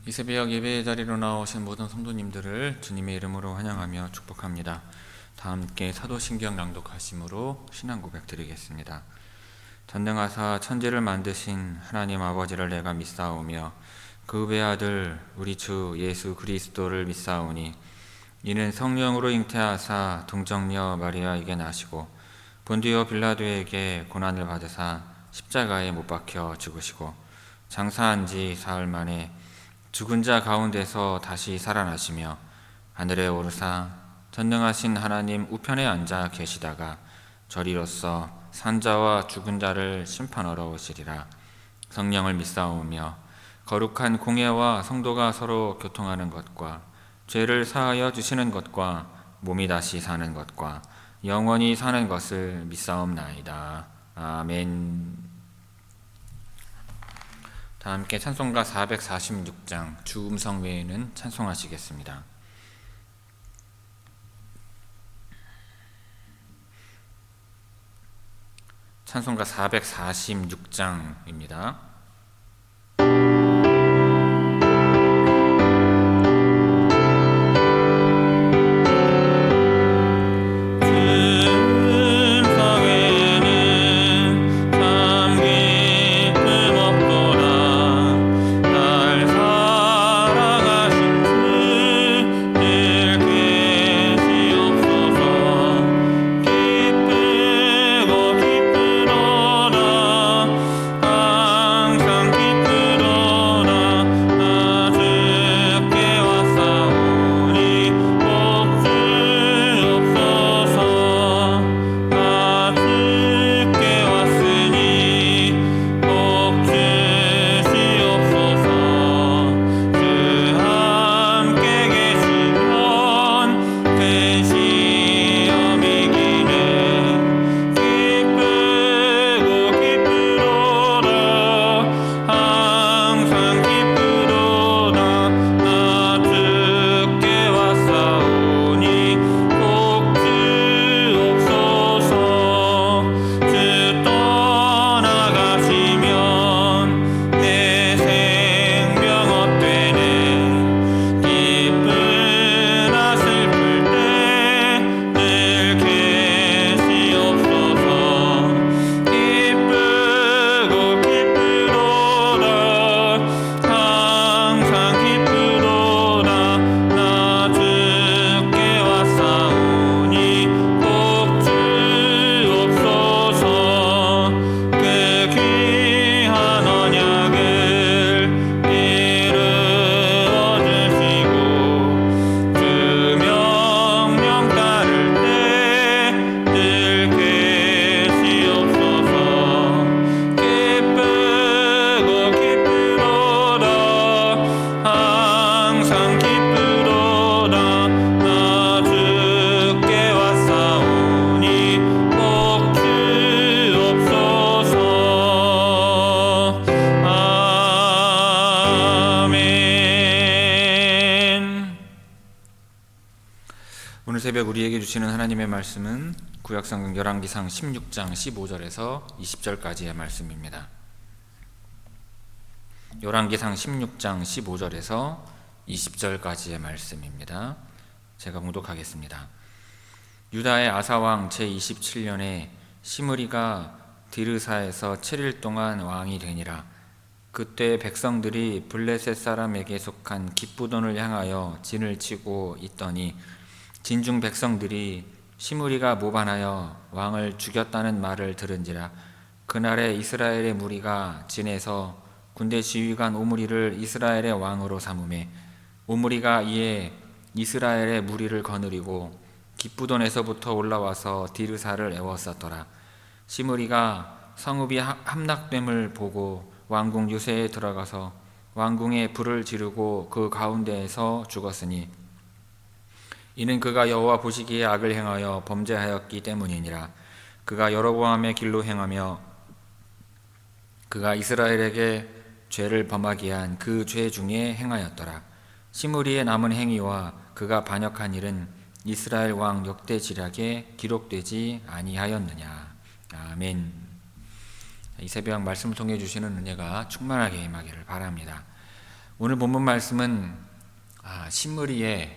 이 새벽 예배의 자리로 나오신 모든 성도님들을 주님의 이름으로 환영하며 축복합니다. 다 함께 사도신경 낭독하심으로 신앙 고백 드리겠습니다. 전능하사 천지를 만드신 하나님 아버지를 내가 믿사오며 그 외아들 우리 주 예수 그리스도를 믿사오니 이는 성령으로 잉태하사 동정녀 마리아에게 나시고 본디오 빌라도에게 고난을 받으사 십자가에 못 박혀 죽으시고 장사한 지 사흘 만에 죽은 자 가운데서 다시 살아나시며 하늘에 오르사 전능하신 하나님 우편에 앉아 계시다가 저리로서 산자와 죽은 자를 심판하러 오시리라. 성령을 믿사오며 거룩한 공예와 성도가 서로 교통하는 것과 죄를 사하여 주시는 것과 몸이 다시 사는 것과 영원히 사는 것을 믿사옵나이다. 아멘. 다 함께 찬송가 446장 주음성 외에는 찬송하시겠습니다. 찬송가 446장입니다. 오늘 새벽 우리에게 주시는 하나님의 말씀은 구약성경 열왕기상 16장 15절에서 20절까지의 말씀입니다. 열왕기상 16장 15절에서 20절까지의 말씀입니다. 제가 봉독하겠습니다. 유다의 아사왕 제27년에 시므리가 디르사에서 7일 동안 왕이 되니라. 그때 백성들이 블레셋 사람에게 속한 깃부돈을 향하여 진을 치고 있더니 진중 백성들이 시므리가 모반하여 왕을 죽였다는 말을 들은지라. 그날에 이스라엘의 무리가 진에서 군대 지휘관 오므리를 이스라엘의 왕으로 삼으매 오므리가 이에 이스라엘의 무리를 거느리고 깃부돈에서부터 올라와서 디르사를 에워쌌더라. 시므리가 성읍이 함락됨을 보고 왕궁 유세에 들어가서 왕궁에 불을 지르고 그 가운데에서 죽었으니 이는 그가 여호와 보시기에 악을 행하여 범죄하였기 때문이니라. 그가 여로보암의 길로 행하며 그가 이스라엘에게 죄를 범하게 한 그 죄 중에 행하였더라. 시므리의 남은 행위와 그가 반역한 일은 이스라엘 왕 역대지략에 기록되지 아니하였느냐. 아멘. 이 새벽 말씀을 통해 주시는 은혜가 충만하게 임하기를 바랍니다. 오늘 본문 말씀은 시므리의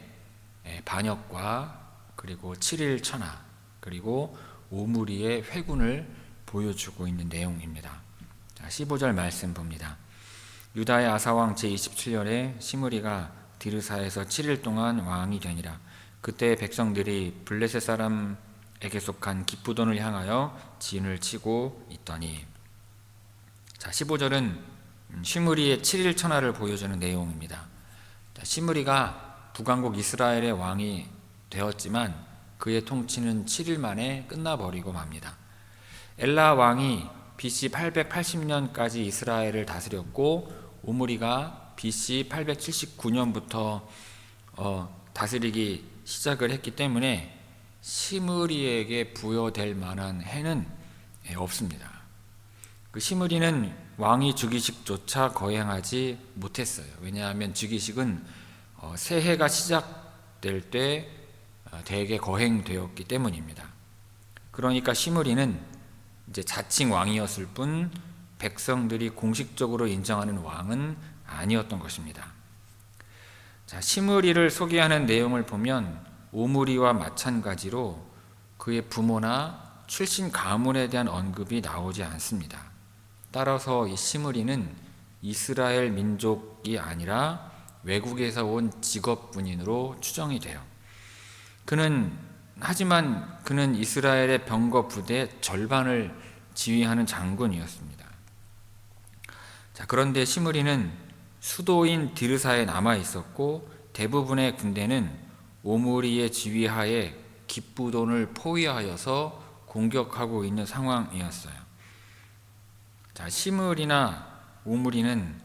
반역과 그리고 7일 천하 그리고 오므리의 회군을 보여주고 있는 내용입니다. 15절 말씀 봅니다. 유다의 아사왕 제27년에 시므리가 디르사에서 7일 동안 왕이 되니라. 그때 백성들이 블레셋 사람에게 속한 기쁘돈을 향하여 진을 치고 있더니. 15절은 시므리의 7일 천하를 보여주는 내용입니다. 시므리가 북왕국 이스라엘의 왕이 되었지만 그의 통치는 7일 만에 끝나버리고 맙니다. 엘라 왕이 BC 880년까지 이스라엘을 다스렸고 오므리가 BC 879년부터 다스리기 시작을 했기 때문에 시므리에게 부여될 만한 해는 없습니다. 그 시므리는 왕이 즉위식조차 거행하지 못했어요. 왜냐하면 즉위식은 새해가 시작될 때 대개 거행되었기 때문입니다. 그러니까 시므리는 이제 자칭 왕이었을 뿐 백성들이 공식적으로 인정하는 왕은 아니었던 것입니다. 시므리를 소개하는 내용을 보면 오므리와 마찬가지로 그의 부모나 출신 가문에 대한 언급이 나오지 않습니다. 따라서 이 시므리는 이스라엘 민족이 아니라 외국에서 온 직업군인으로 추정이 돼요. 하지만 그는 이스라엘의 병거 부대 절반을 지휘하는 장군이었습니다. 그런데 시므리는 수도인 디르사에 남아 있었고 대부분의 군대는 오므리의 지휘하에 기쁘돈을 포위하여서 공격하고 있는 상황이었어요. 시므리나 오므리는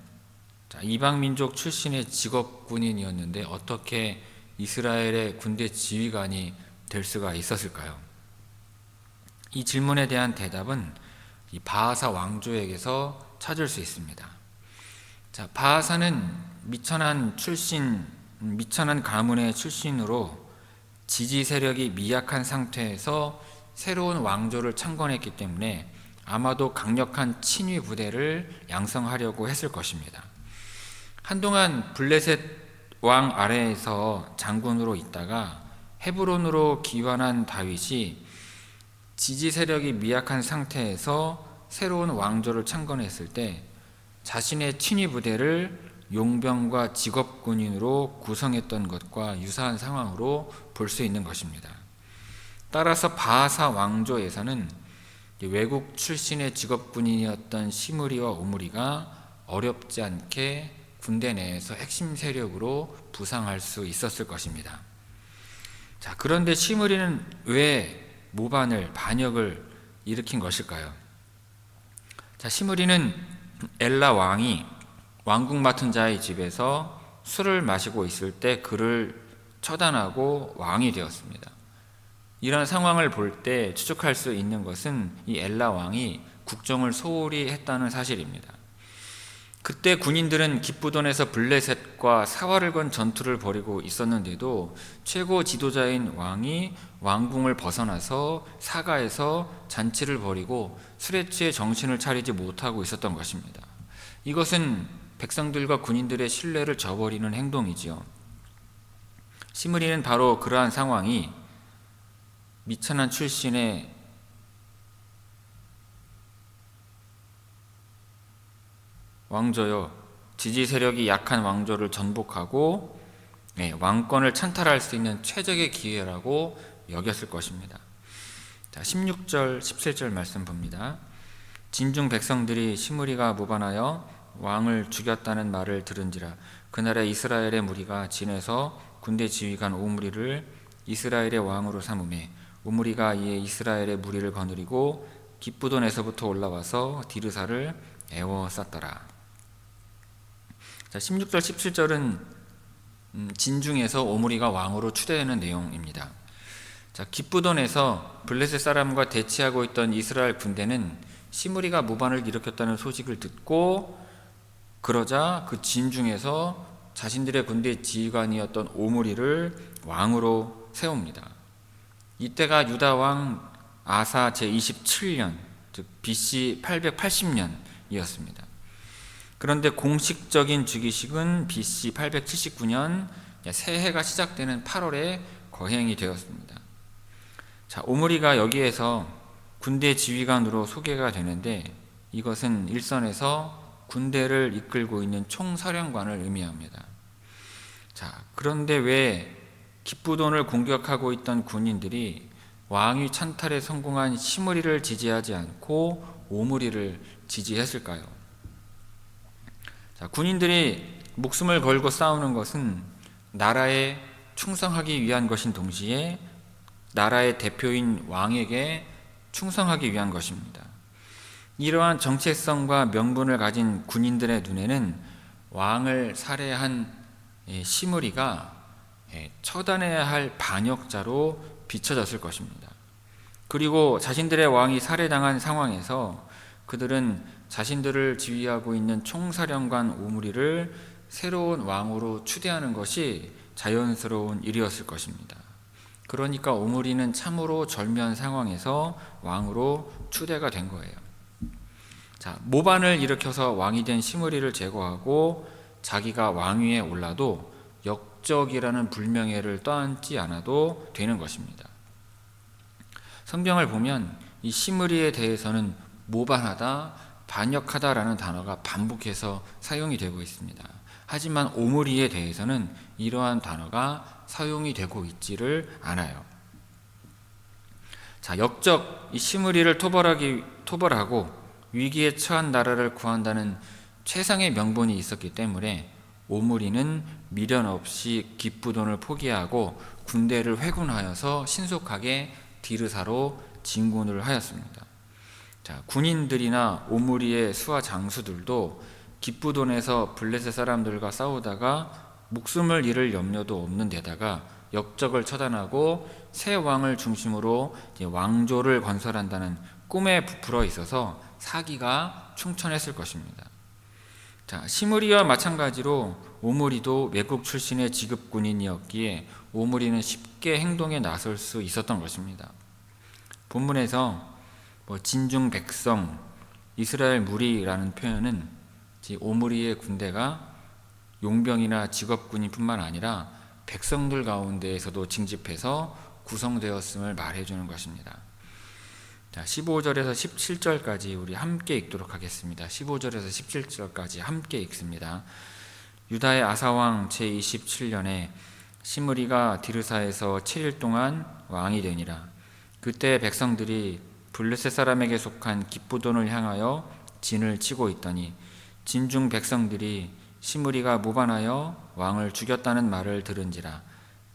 이방민족 출신의 직업군인이었는데 어떻게 이스라엘의 군대 지휘관이 될 수가 있었을까요? 이 질문에 대한 대답은 이 바하사 왕조에게서 찾을 수 있습니다. 바하사는 미천한 가문의 출신으로 지지 세력이 미약한 상태에서 새로운 왕조를 창건했기 때문에 아마도 강력한 친위 부대를 양성하려고 했을 것입니다. 한동안 블레셋 왕 아래에서 장군으로 있다가 헤브론으로 귀환한 다윗이 지지 세력이 미약한 상태에서 새로운 왕조를 창건했을 때 자신의 친위 부대를 용병과 직업군인으로 구성했던 것과 유사한 상황으로 볼 수 있는 것입니다. 따라서 바하사 왕조에서는 외국 출신의 직업군인이었던 시므리와 오므리가 어렵지 않게 군대 내에서 핵심 세력으로 부상할 수 있었을 것입니다. 그런데 시므리는 왜 반역을 일으킨 것일까요? 시므리는 엘라 왕이 왕궁 맡은 자의 집에서 술을 마시고 있을 때 그를 처단하고 왕이 되었습니다. 이런 상황을 볼 때 추측할 수 있는 것은 이 엘라 왕이 국정을 소홀히 했다는 사실입니다. 그때 군인들은 기쁘돈에서 블레셋과 사활을 건 전투를 벌이고 있었는데도 최고 지도자인 왕이 왕궁을 벗어나서 사가에서 잔치를 벌이고 술에 취해 정신을 차리지 못하고 있었던 것입니다. 이것은 백성들과 군인들의 신뢰를 저버리는 행동이지요. 시므리는 바로 그러한 상황이 미천한 출신의 왕조요, 지지 세력이 약한 왕조를 전복하고 왕권을 찬탈할 수 있는 최적의 기회라고 여겼을 것입니다. 16절, 17절 말씀 봅니다. 진중 백성들이 시므리가 모반하여 왕을 죽였다는 말을 들은지라. 그날에 이스라엘의 무리가 진에서 군대 지휘관 오므리를 이스라엘의 왕으로 삼으매 오므리가 이에 이스라엘의 무리를 거느리고 기쁘돈에서부터 올라와서 디르사를 에워쌌더라. 16절 17절은 진중에서 오므리가 왕으로 추대하는 내용입니다. 기쁘돈에서 블레셋 사람과 대치하고 있던 이스라엘 군대는 시므리가 모반을 일으켰다는 소식을 듣고 그러자 그 진중에서 자신들의 군대 지휘관이었던 오므리를 왕으로 세웁니다. 이때가 유다 왕 아사 제27년, 즉 BC 880년이었습니다. 그런데 공식적인 즉위식은 BC 879년 새해가 시작되는 8월에 거행이 되었습니다. 자, 오므리가 여기에서 군대 지휘관으로 소개가 되는데 이것은 일선에서 군대를 이끌고 있는 총사령관을 의미합니다. 자, 그런데 왜 기쁘돈을 공격하고 있던 군인들이 왕위 찬탈에 성공한 시므리를 지지하지 않고 오므리를 지지했을까요? 자, 군인들이 목숨을 걸고 싸우는 것은 나라에 충성하기 위한 것인 동시에 나라의 대표인 왕에게 충성하기 위한 것입니다. 이러한 정체성과 명분을 가진 군인들의 눈에는 왕을 살해한 시므리가 처단해야 할 반역자로 비춰졌을 것입니다. 그리고 자신들의 왕이 살해당한 상황에서 그들은 자신들을 지휘하고 있는 총사령관 오므리를 새로운 왕으로 추대하는 것이 자연스러운 일이었을 것입니다. 그러니까 오므리는 참으로 절묘한 상황에서 왕으로 추대가 된 거예요. 자, 모반을 일으켜서 왕이 된 시므리를 제거하고 자기가 왕위에 올라도 역적이라는 불명예를 떠안지 않아도 되는 것입니다. 성경을 보면 이 시므리에 대해서는 모반하다, 반역하다라는 단어가 반복해서 사용이 되고 있습니다. 하지만 오므리에 대해서는 이러한 단어가 사용이 되고 있지를 않아요. 자, 역적 이 시므리를 토벌하고 위기에 처한 나라를 구한다는 최상의 명분이 있었기 때문에 오므리는 미련 없이 기쁘돈을 포기하고 군대를 회군하여서 신속하게 디르사로 진군을 하였습니다. 자, 군인들이나 오므리의 수하 장수들도 기쁘돈에서 블레셋 사람들과 싸우다가 목숨을 잃을 염려도 없는 데다가 역적을 처단하고 새 왕을 중심으로 왕조를 건설한다는 꿈에 부풀어 있어서 사기가 충천했을 것입니다. 자, 시므리와 마찬가지로 오므리도 외국 출신의 지급 군인이었기에 오므리는 쉽게 행동에 나설 수 있었던 것입니다. 본문에서 진중 백성, 이스라엘 무리라는 표현은 오므리의 군대가 용병이나 직업군인뿐만 아니라 백성들 가운데에서도 징집해서 구성되었음을 말해주는 것입니다. 자, 15절에서 17절까지 우리 함께 읽도록 하겠습니다. 15절에서 17절까지 함께 읽습니다. 유다의 아사왕 제27년에 시므리가 디르사에서 7일 동안 왕이 되니라. 그때 백성들이 블레셋 사람에게 속한 기쁘돈을 향하여 진을 치고 있더니 진중 백성들이 시므리가 모반하여 왕을 죽였다는 말을 들은지라.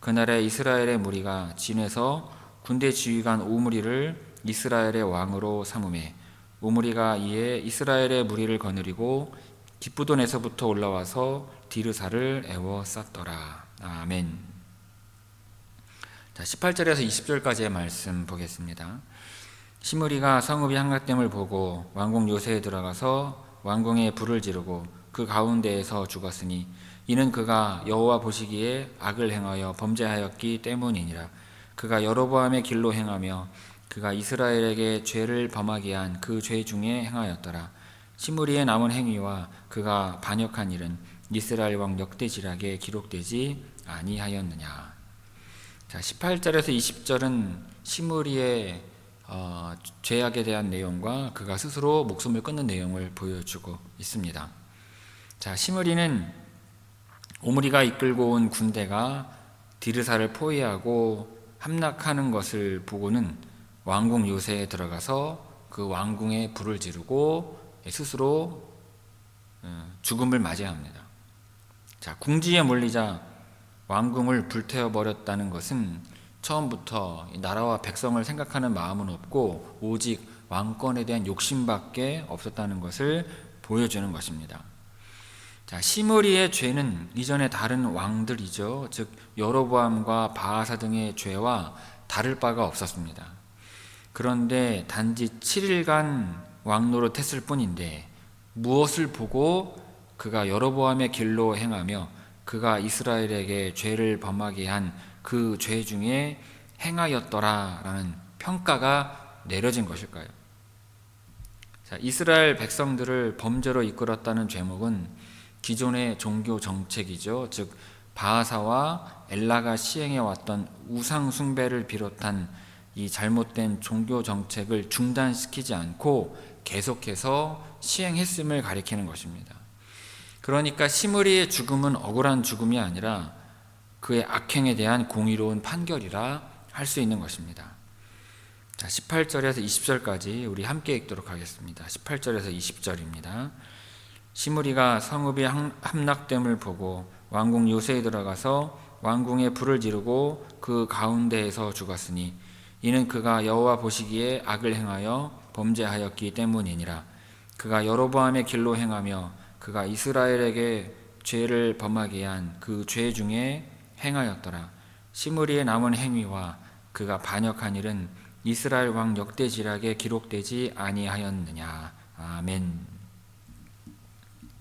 그날에 이스라엘의 무리가 진에서 군대 지휘관 오므리를 이스라엘의 왕으로 삼음해 오므리가 이에 이스라엘의 무리를 거느리고 기쁘돈에서부터 올라와서 디르사를 에워쌌더라. 아멘. 자, 18절에서 20절까지의 말씀 보겠습니다. 시므리가 성읍이 한가됨을 보고 왕궁 요새에 들어가서 왕궁에 불을 지르고 그 가운데에서 죽었으니 이는 그가 여호와 보시기에 악을 행하여 범죄하였기 때문이니라. 그가 여로보암의 길로 행하며 그가 이스라엘에게 죄를 범하게 한 그 죄 중에 행하였더라. 시므리의 남은 행위와 그가 반역한 일은 이스라엘 왕 역대지락에 기록되지 아니하였느냐. 자, 18절에서 20절은 시므리의 죄악에 대한 내용과 그가 스스로 목숨을 끊는 내용을 보여주고 있습니다. 자, 시므리는 오므리가 이끌고 온 군대가 디르사를 포위하고 함락하는 것을 보고는 왕궁 요새에 들어가서 그 왕궁에 불을 지르고 스스로 죽음을 맞이합니다. 자, 궁지에 몰리자 왕궁을 불태워버렸다는 것은 처음부터 나라와 백성을 생각하는 마음은 없고 오직 왕권에 대한 욕심밖에 없었다는 것을 보여주는 것입니다. 자, 시므리의 죄는 이전의 다른 왕들이죠. 즉 여로보암과 바하사 등의 죄와 다를 바가 없었습니다. 그런데 단지 7일간 왕노릇했을 뿐인데 무엇을 보고 그가 여로보암의 길로 행하며 그가 이스라엘에게 죄를 범하게 한 그 죄 중에 행하였더라라는 평가가 내려진 것일까요? 자, 이스라엘 백성들을 범죄로 이끌었다는 죄목은 기존의 종교 정책이죠. 즉 바하사와 엘라가 시행해 왔던 우상 숭배를 비롯한 이 잘못된 종교 정책을 중단시키지 않고 계속해서 시행했음을 가리키는 것입니다. 그러니까 시므리의 죽음은 억울한 죽음이 아니라 그의 악행에 대한 공의로운 판결이라 할 수 있는 것입니다. 자, 18절에서 20절까지 우리 함께 읽도록 하겠습니다. 18절에서 20절입니다. 시므리가 성읍이 함락됨을 보고 왕궁 요새에 들어가서 왕궁에 불을 지르고 그 가운데에서 죽었으니 이는 그가 여호와 보시기에 악을 행하여 범죄하였기 때문이니라. 그가 여로보암의 길로 행하며 그가 이스라엘에게 죄를 범하게 한 그 죄 중에 행하였더라. 시므리의 남은 행위와 그가 반역한 일은 이스라엘 왕 역대지략에 기록되지 아니하였느냐. 아멘.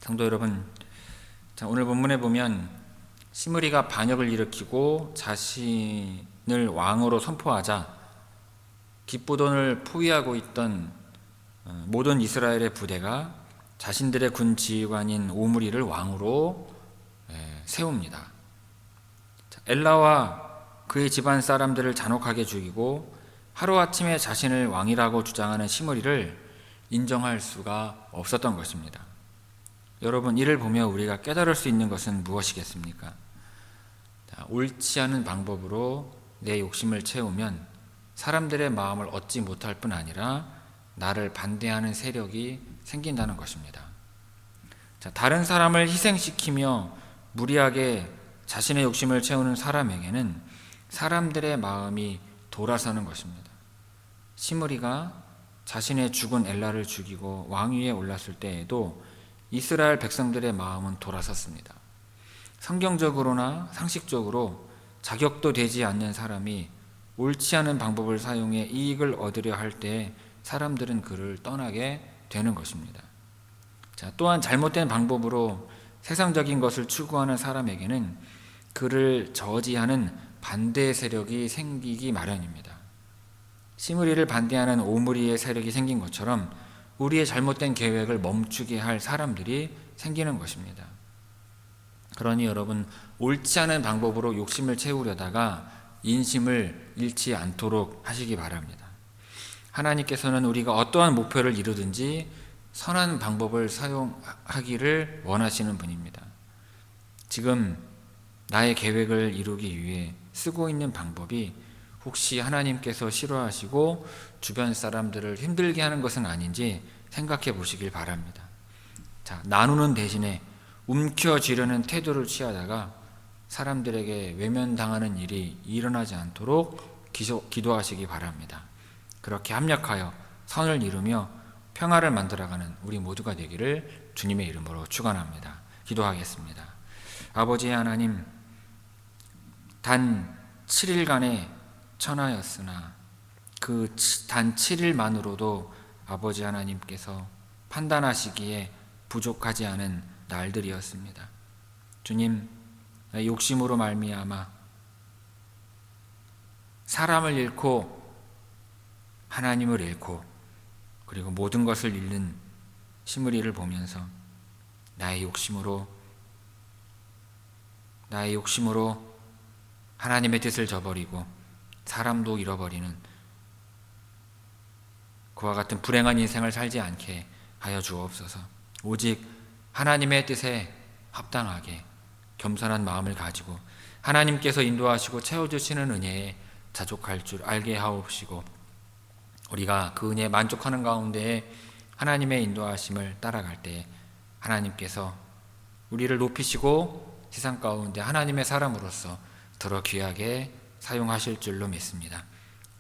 성도 여러분, 자, 오늘 본문에 보면 시므리가 반역을 일으키고 자신을 왕으로 선포하자 기브돈을 포위하고 있던 모든 이스라엘의 부대가 자신들의 군 지휘관인 오므리를 왕으로 세웁니다. 엘라와 그의 집안 사람들을 잔혹하게 죽이고 하루아침에 자신을 왕이라고 주장하는 시므리를 인정할 수가 없었던 것입니다. 여러분, 이를 보며 우리가 깨달을 수 있는 것은 무엇이겠습니까? 옳지 않은 방법으로 내 욕심을 채우면 사람들의 마음을 얻지 못할 뿐 아니라 나를 반대하는 세력이 생긴다는 것입니다. 자, 다른 사람을 희생시키며 무리하게 자신의 욕심을 채우는 사람에게는 사람들의 마음이 돌아서는 것입니다. 시므리가 자신의 죽은 엘라를 죽이고 왕위에 올랐을 때에도 이스라엘 백성들의 마음은 돌아섰습니다. 성경적으로나 상식적으로 자격도 되지 않는 사람이 옳지 않은 방법을 사용해 이익을 얻으려 할 때 사람들은 그를 떠나게 되는 것입니다. 자, 또한 잘못된 방법으로 세상적인 것을 추구하는 사람에게는 그를 저지하는 반대 세력이 생기기 마련입니다. 시므리를 반대하는 오므리의 세력이 생긴 것처럼 우리의 잘못된 계획을 멈추게 할 사람들이 생기는 것입니다. 그러니 여러분, 옳지 않은 방법으로 욕심을 채우려다가 인심을 잃지 않도록 하시기 바랍니다. 하나님께서는 우리가 어떠한 목표를 이루든지 선한 방법을 사용하기를 원하시는 분입니다. 지금 나의 계획을 이루기 위해 쓰고 있는 방법이 혹시 하나님께서 싫어하시고 주변 사람들을 힘들게 하는 것은 아닌지 생각해 보시길 바랍니다. 자, 나누는 대신에 움켜쥐려는 태도를 취하다가 사람들에게 외면당하는 일이 일어나지 않도록 기도하시기 바랍니다. 그렇게 합력하여 선을 이루며 평화를 만들어가는 우리 모두가 되기를 주님의 이름으로 축원합니다. 기도하겠습니다. 아버지 하나님, 단 7일간의 천하였으나 그 단 7일만으로도 아버지 하나님께서 판단하시기에 부족하지 않은 날들이었습니다. 주님, 욕심으로 말미암아 사람을 잃고 하나님을 잃고 그리고 모든 것을 잃는 시므리를 보면서 나의 욕심으로 하나님의 뜻을 저버리고 사람도 잃어버리는 그와 같은 불행한 인생을 살지 않게 하여 주옵소서. 오직 하나님의 뜻에 합당하게 겸손한 마음을 가지고 하나님께서 인도하시고 채워주시는 은혜에 자족할 줄 알게 하옵시고 우리가 그 은혜에 만족하는 가운데 하나님의 인도하심을 따라갈 때 하나님께서 우리를 높이시고 세상 가운데 하나님의 사람으로서 더러 귀하게 사용하실 줄로 믿습니다.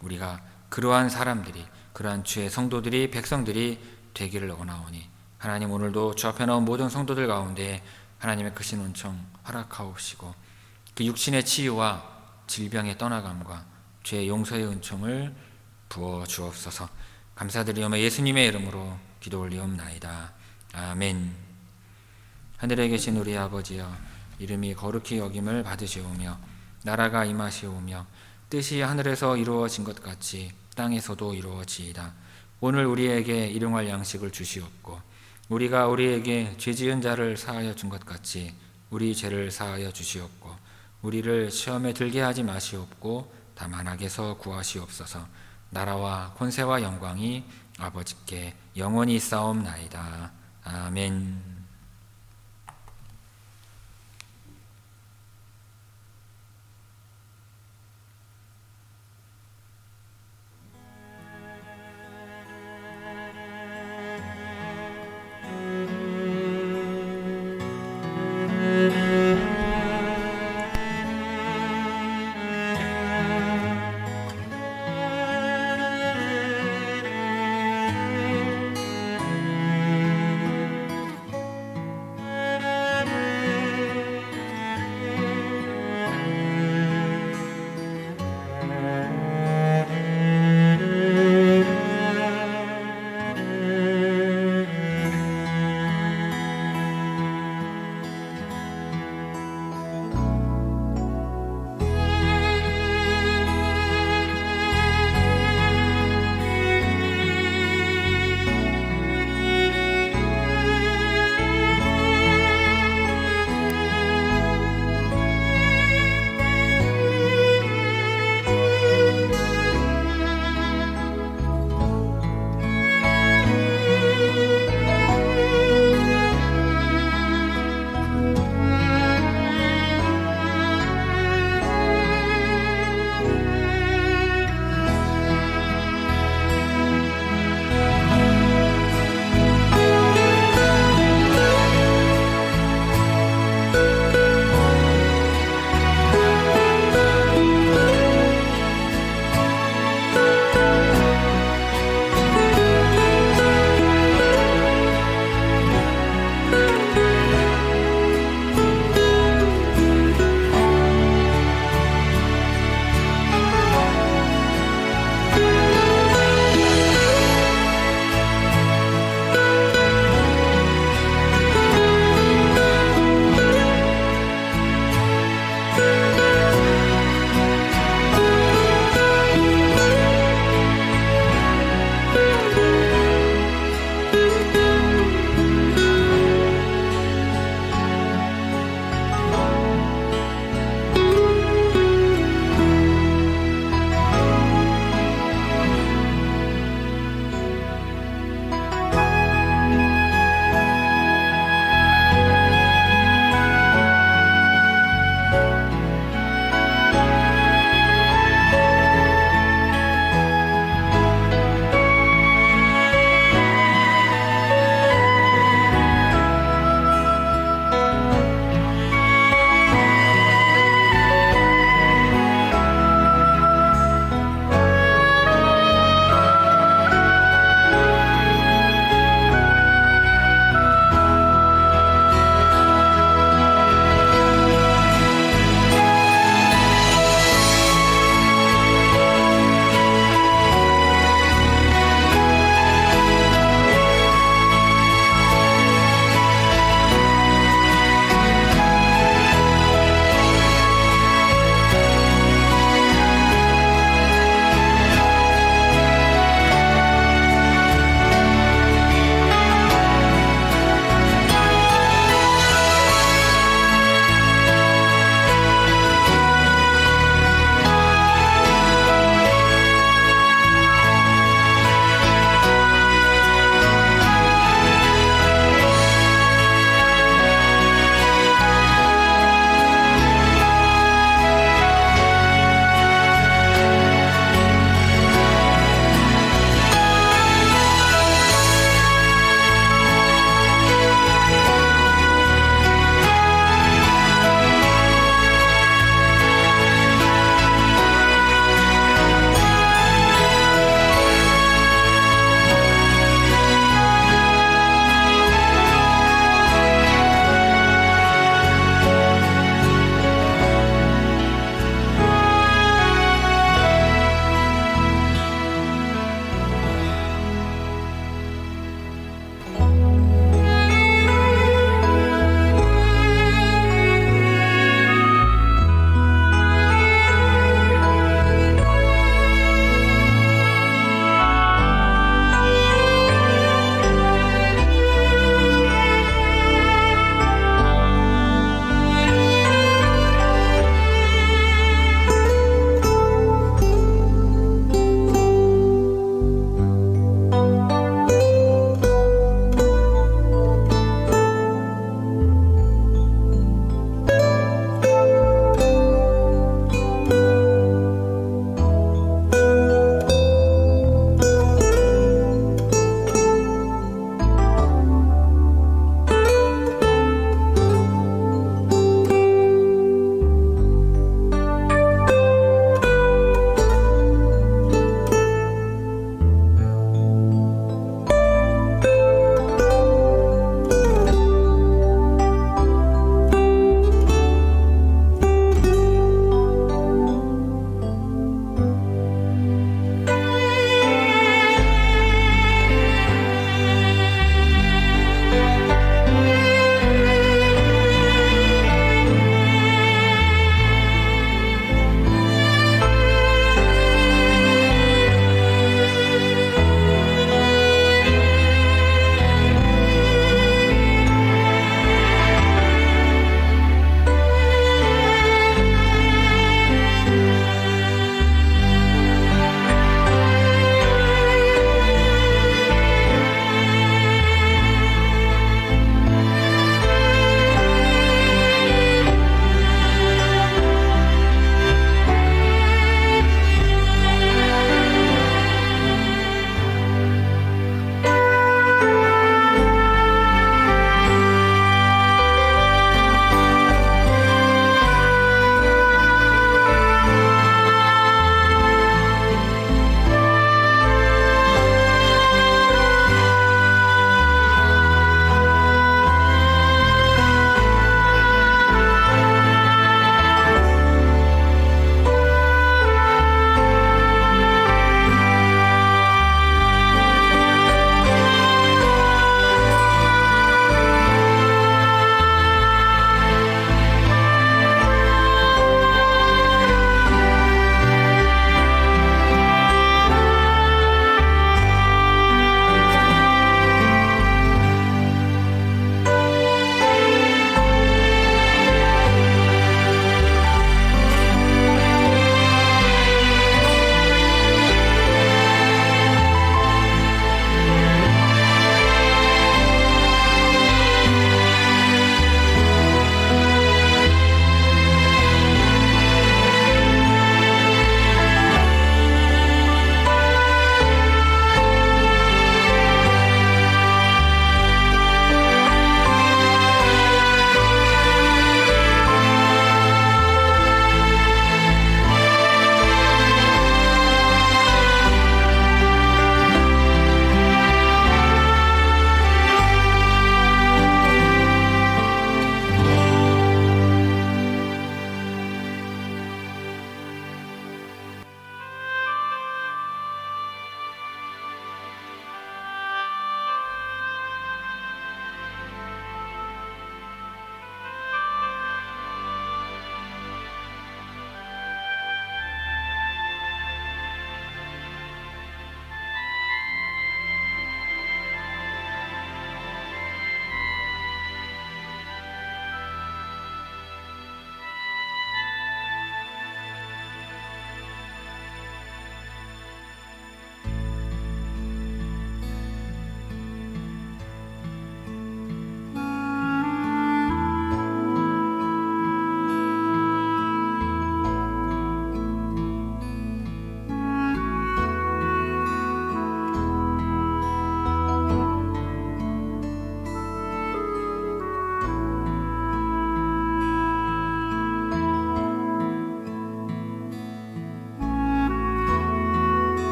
우리가 그러한 사람들이, 그러한 주의 성도들이, 백성들이 되기를 원하오니 하나님, 오늘도 주 앞에 나온 모든 성도들 가운데 하나님의 크신 은총 허락하옵시고 그 육신의 치유와 질병의 떠나감과 죄의 용서의 은총을 부어 주옵소서. 감사드리오며 예수님의 이름으로 기도 올리옵나이다. 아멘. 하늘에 계신 우리 아버지여, 이름이 거룩히 여김을 받으시오며 나라가 임하시오며 뜻이 하늘에서 이루어진 것 같이 땅에서도 이루어지이다. 오늘 우리에게 일용할 양식을 주시옵고 우리가 우리에게 죄지은 자를 사하여 준 것 같이 우리 죄를 사하여 주시옵고 우리를 시험에 들게 하지 마시옵고 다만 악에서 구하시옵소서. 나라와 권세와 영광이 아버지께 영원히 있사옵나이다. 아멘.